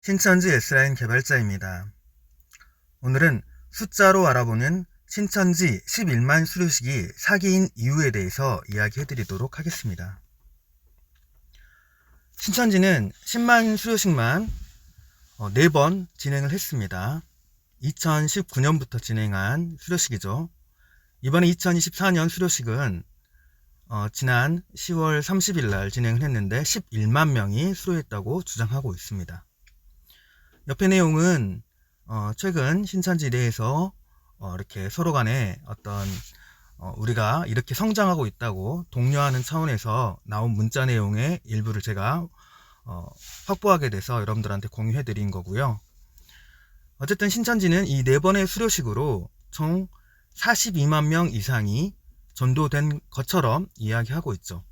신천지 S라인 개발자입니다. 오늘은 숫자로 알아보는 신천지 11만 수료식이 사기인 이유에 대해서 이야기해드리도록 하겠습니다. 신천지는 10만 수료식만 4번 진행을 했습니다. 2019년부터 진행한 수료식이죠. 이번에 2024년 수료식은 지난 10월 30일 날 진행을 했는데 11만 명이 수료했다고 주장하고 있습니다. 옆의 내용은 최근 신천지 내에서 이렇게 서로 간에 어떤 우리가 이렇게 성장하고 있다고 독려하는 차원에서 나온 문자 내용의 일부를 제가 확보하게 돼서 여러분들한테 공유해 드린 거고요. 어쨌든 신천지는 이 4번의 수료식으로 총 42만 명 이상이 전도된 것처럼 이야기하고 있죠.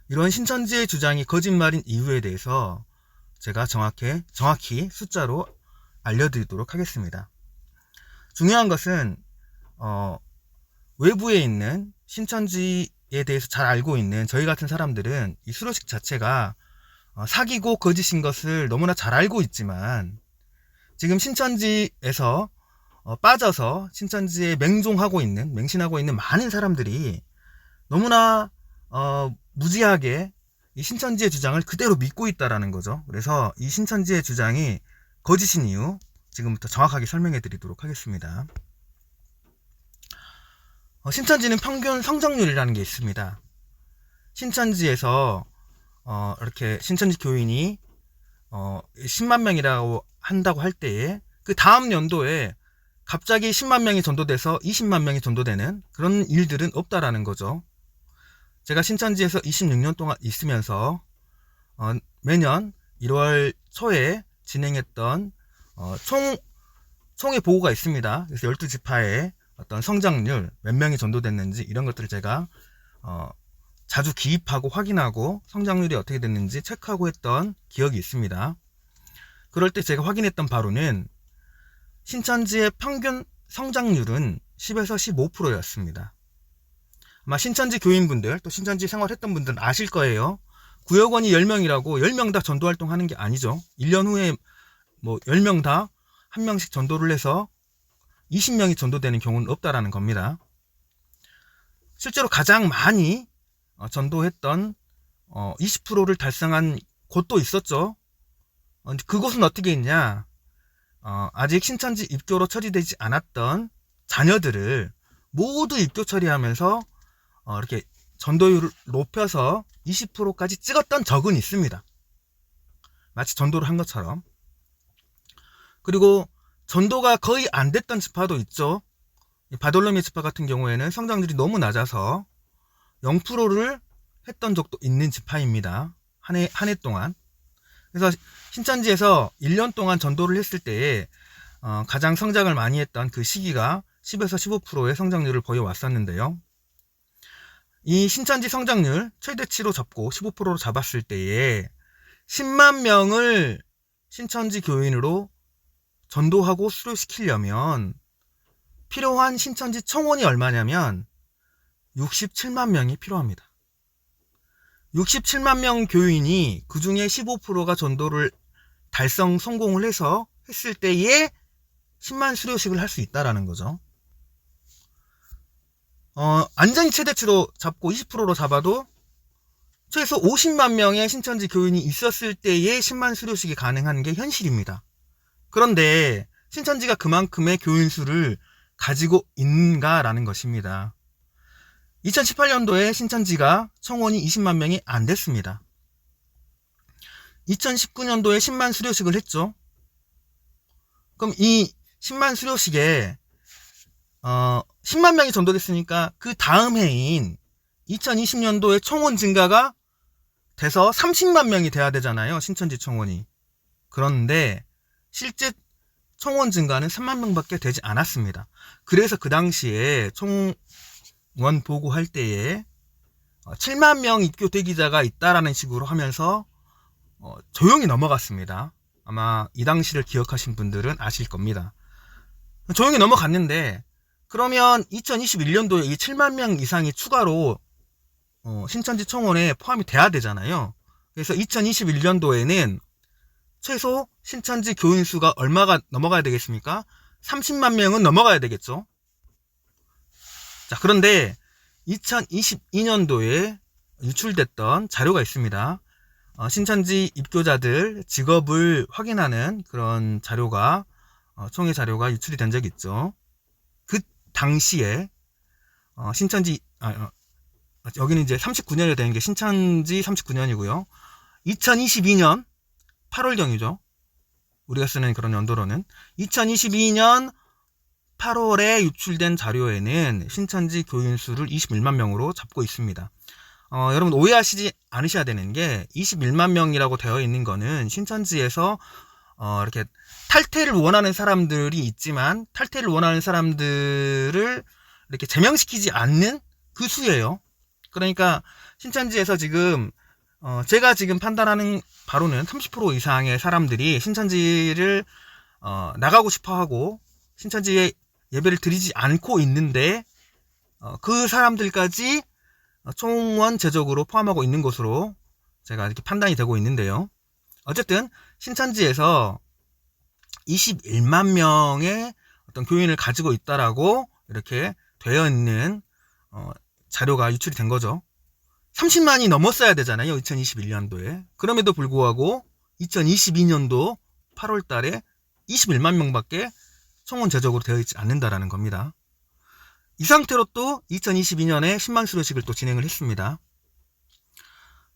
이런 신천지의 주장이 거짓말인 이유에 대해서 제가 정확히 숫자로 알려드리도록 하겠습니다. 중요한 것은 외부에 있는 신천지에 대해서 잘 알고 있는 저희 같은 사람들은 이 수료식 자체가 사기고 거짓인 것을 너무나 잘 알고 있지만, 지금 신천지에서 빠져서 신천지에 맹신하고 있는 많은 사람들이 너무나 무지하게 이 신천지의 주장을 그대로 믿고 있다라는 거죠. 그래서 이 신천지의 주장이 거짓인 이유 지금부터 정확하게 설명해 드리도록 하겠습니다. 신천지는 평균 성장률이라는 게 있습니다. 신천지에서 이렇게 신천지 교인이 10만 명이라고 한다고 할 때에 그 다음 연도에 갑자기 10만 명이 전도돼서 20만 명이 전도되는 그런 일들은 없다라는 거죠. 제가 신천지에서 26년 동안 있으면서 매년 1월 초에 진행했던 총의 보고가 있습니다. 그래서 12지파의 어떤 성장률, 몇 명이 전도됐는지 이런 것들을 제가 자주 기입하고 확인하고 성장률이 어떻게 됐는지 체크하고 했던 기억이 있습니다. 그럴 때 제가 확인했던 바로는 신천지의 평균 성장률은 10에서 15%였습니다. 아마 신천지 교인분들, 또 신천지 생활했던 분들은 아실 거예요. 구역원이 10명이라고 10명 다 전도 활동하는 게 아니죠. 1년 후에 10명 다 한 명씩 전도를 해서 20명이 전도되는 경우는 없다라는 겁니다. 실제로 가장 많이 전도했던 20%를 달성한 곳도 있었죠. 그곳은 어떻게 있냐? 아직 신천지 입교로 처리되지 않았던 자녀들을 모두 입교 처리하면서 이렇게 전도율을 높여서 20%까지 찍었던 적은 있습니다. 마치 전도를 한 것처럼. 그리고 전도가 거의 안 됐던 지파도 있죠. 바돌로미 지파 같은 경우에는 성장률이 너무 낮아서 0%를 했던 적도 있는 지파입니다. 한 해 동안. 그래서 신천지에서 1년 동안 전도를 했을 때에 가장 성장을 많이 했던 그 시기가 10에서 15%의 성장률을 보여왔었는데요. 이 신천지 성장률 최대치로 잡고 15%로 잡았을 때에 10만 명을 신천지 교인으로 전도하고 수료시키려면 필요한 신천지 청원이 얼마냐면 67만 명이 필요합니다. 67만 명 교인이 그 중에 15%가 전도를 성공을 해서 했을 때에 10만 수료식을 할 수 있다라는 거죠. 완전히 최대치로 잡고 20%로 잡아도 최소 50만 명의 신천지 교인이 있었을 때에 10만 수료식이 가능한 게 현실입니다. 그런데 신천지가 그만큼의 교인 수를 가지고 있는가라는 것입니다. 2018년도에 신천지가 청원이 20만 명이 안 됐습니다. 2019년도에 10만 수료식을 했죠. 그럼 이 10만 수료식에 10만 명이 전도됐으니까 그 다음 해인 2020년도에 청원 증가가 돼서 30만 명이 돼야 되잖아요. 신천지 청원이. 그런데 실제 청원 증가는 3만 명밖에 되지 않았습니다. 그래서 그 당시에 청원 보고할 때에 7만 명 입교 대기자가 있다라는 식으로 하면서 조용히 넘어갔습니다. 아마 이 당시를 기억하신 분들은 아실 겁니다. 조용히 넘어갔는데, 그러면 2021년도에 이 7만 명 이상이 추가로 신천지 청원에 포함이 돼야 되잖아요. 그래서 2021년도에는 최소 신천지 교인 수가 얼마가 넘어가야 되겠습니까? 30만 명은 넘어가야 되겠죠. 자, 그런데 2022년도에 유출됐던 자료가 있습니다. 신천지 입교자들 직업을 확인하는 그런 자료가 총회 자료가 유출이 된 적이 있죠. 그 당시에 신천지 여기는 이제 39년이 되는 게 신천지 39년이고요. 2022년 8월경이죠. 우리가 쓰는 그런 연도로는 2022년 8월에 유출된 자료에는 신천지 교인 수를 21만 명으로 잡고 있습니다. 여러분 오해하시지 않으셔야 되는 게 21만 명이라고 되어 있는 거는 신천지에서 이렇게 탈퇴를 원하는 사람들이 있지만 탈퇴를 원하는 사람들을 이렇게 제명시키지 않는 그 수예요. 그러니까 신천지에서 지금 제가 지금 판단하는 바로는 30% 이상의 사람들이 신천지를 나가고 싶어하고 신천지에 예배를 드리지 않고 있는데 그 사람들까지 총원 제적으로 포함하고 있는 것으로 제가 이렇게 판단이 되고 있는데요. 어쨌든 신천지에서 21만 명의 어떤 교인을 가지고 있다라고 이렇게 되어 있는 자료가 유출이 된 거죠. 30만이 넘었어야 되잖아요. 2021년도에. 그럼에도 불구하고 2022년도 8월 달에 21만 명밖에 총원 제적으로 되어 있지 않는다라는 겁니다. 이 상태로 또 2022년에 10만 수료식을 또 진행을 했습니다.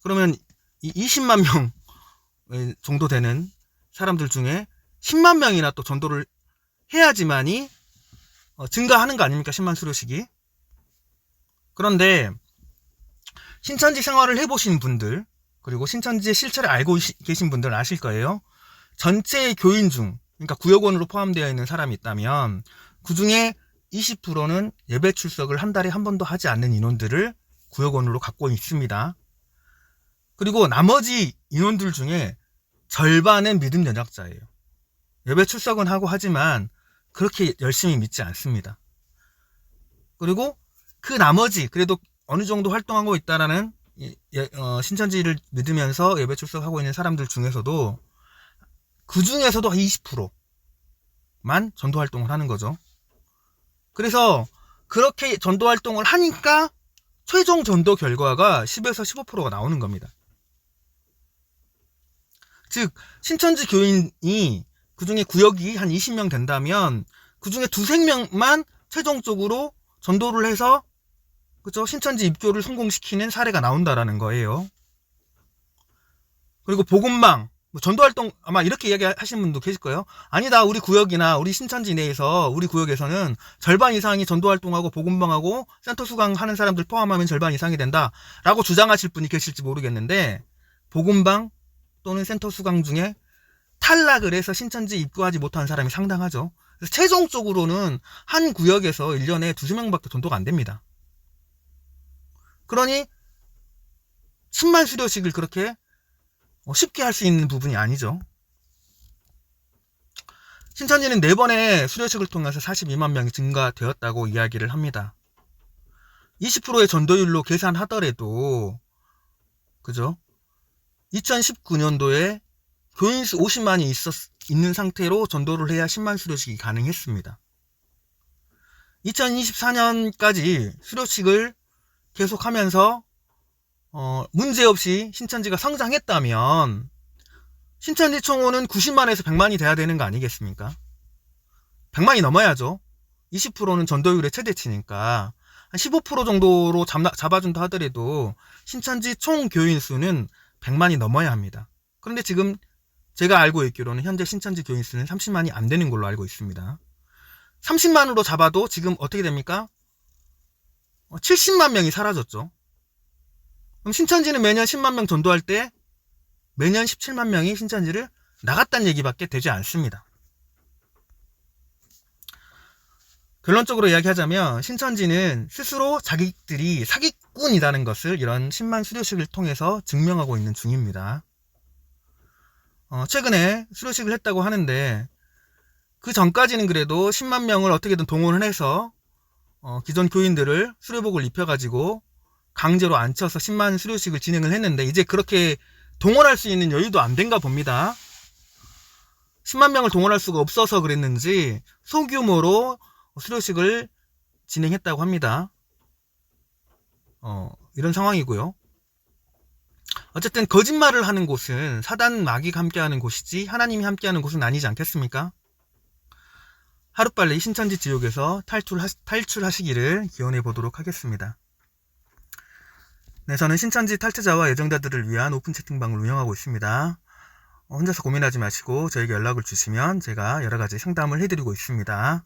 그러면 이 20만 명 정도 되는 사람들 중에 10만 명이나 또 전도를 해야지만이 증가하는 거 아닙니까? 10만 수료식이. 그런데 신천지 생활을 해보신 분들 그리고 신천지의 실체를 알고 계신 분들은 아실 거예요. 전체 교인 중 그러니까 구역원으로 포함되어 있는 사람이 있다면 그 중에 20%는 예배 출석을 한 달에 한 번도 하지 않는 인원들을 구역원으로 갖고 있습니다. 그리고 나머지 인원들 중에 절반은 믿음 연약자예요. 예배 출석은 하고 하지만 그렇게 열심히 믿지 않습니다. 그리고 그 나머지 그래도 어느 정도 활동하고 있다라는 신천지를 믿으면서 예배 출석하고 있는 사람들 중에서도 그 중에서도 20%만 전도 활동을 하는 거죠. 그래서 그렇게 전도 활동을 하니까 최종 전도 결과가 10에서 15%가 나오는 겁니다. 즉 신천지 교인이 그중에 구역이 한 20명 된다면 그중에 두세 명만 최종적으로 전도를 해서 그죠? 신천지 입교를 성공시키는 사례가 나온다라는 거예요. 그리고 복음방 전도활동 아마 이렇게 이야기하시는 분도 계실 거예요. 아니다, 우리 구역이나 우리 신천지 내에서 우리 구역에서는 절반 이상이 전도활동하고 복음방하고 센터 수강하는 사람들 포함하면 절반 이상이 된다 라고 주장하실 분이 계실지 모르겠는데 복음방 또는 센터 수강 중에 탈락을 해서 신천지 입교하지 못한 사람이 상당하죠. 그래서 최종적으로는 한 구역에서 1년에 두세 명밖에 전도가 안 됩니다. 그러니 10만 수료식을 그렇게 쉽게 할 수 있는 부분이 아니죠. 신천지는 4번의 수료식을 통해서 42만 명이 증가되었다고 이야기를 합니다. 20%의 전도율로 계산하더라도 그죠? 2019년도에 교인수 50만이 있는 상태로 전도를 해야 10만 수료식이 가능했습니다. 2024년까지 수료식을 계속하면서 문제없이 신천지가 성장했다면 신천지 총원은 90만에서 100만이 돼야 되는 거 아니겠습니까? 100만이 넘어야죠. 20%는 전도율의 최대치니까 한 15% 정도로 잡아준다 하더라도 신천지 총 교인 수는 100만이 넘어야 합니다. 그런데 지금 제가 알고 있기로는 현재 신천지 교인 수는 30만이 안 되는 걸로 알고 있습니다. 30만으로 잡아도 지금 어떻게 됩니까? 70만 명이 사라졌죠. 그럼 신천지는 매년 10만 명 전도할 때 매년 17만 명이 신천지를 나갔다는 얘기밖에 되지 않습니다. 결론적으로 이야기하자면 신천지는 스스로 자기들이 사기꾼이라는 것을 이런 10만 수료식을 통해서 증명하고 있는 중입니다. 최근에 수료식을 했다고 하는데 그 전까지는 그래도 10만 명을 어떻게든 동원을 해서 기존 교인들을 수료복을 입혀가지고 강제로 앉혀서 10만 수료식을 진행을 했는데 이제 그렇게 동원할 수 있는 여유도 안 된가 봅니다. 10만 명을 동원할 수가 없어서 그랬는지 소규모로 수료식을 진행했다고 합니다. 이런 상황이고요. 어쨌든 거짓말을 하는 곳은 사단 마귀가 함께하는 곳이지 하나님이 함께하는 곳은 아니지 않겠습니까? 하루빨리 신천지 지옥에서 탈출하시기를 기원해 보도록 하겠습니다. 네, 저는 신천지 탈퇴자와 예정자들을 위한 오픈 채팅방을 운영하고 있습니다. 혼자서 고민하지 마시고 저에게 연락을 주시면 제가 여러가지 상담을 해드리고 있습니다.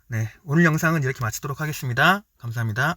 네, 오늘 영상은 이렇게 마치도록 하겠습니다. 감사합니다.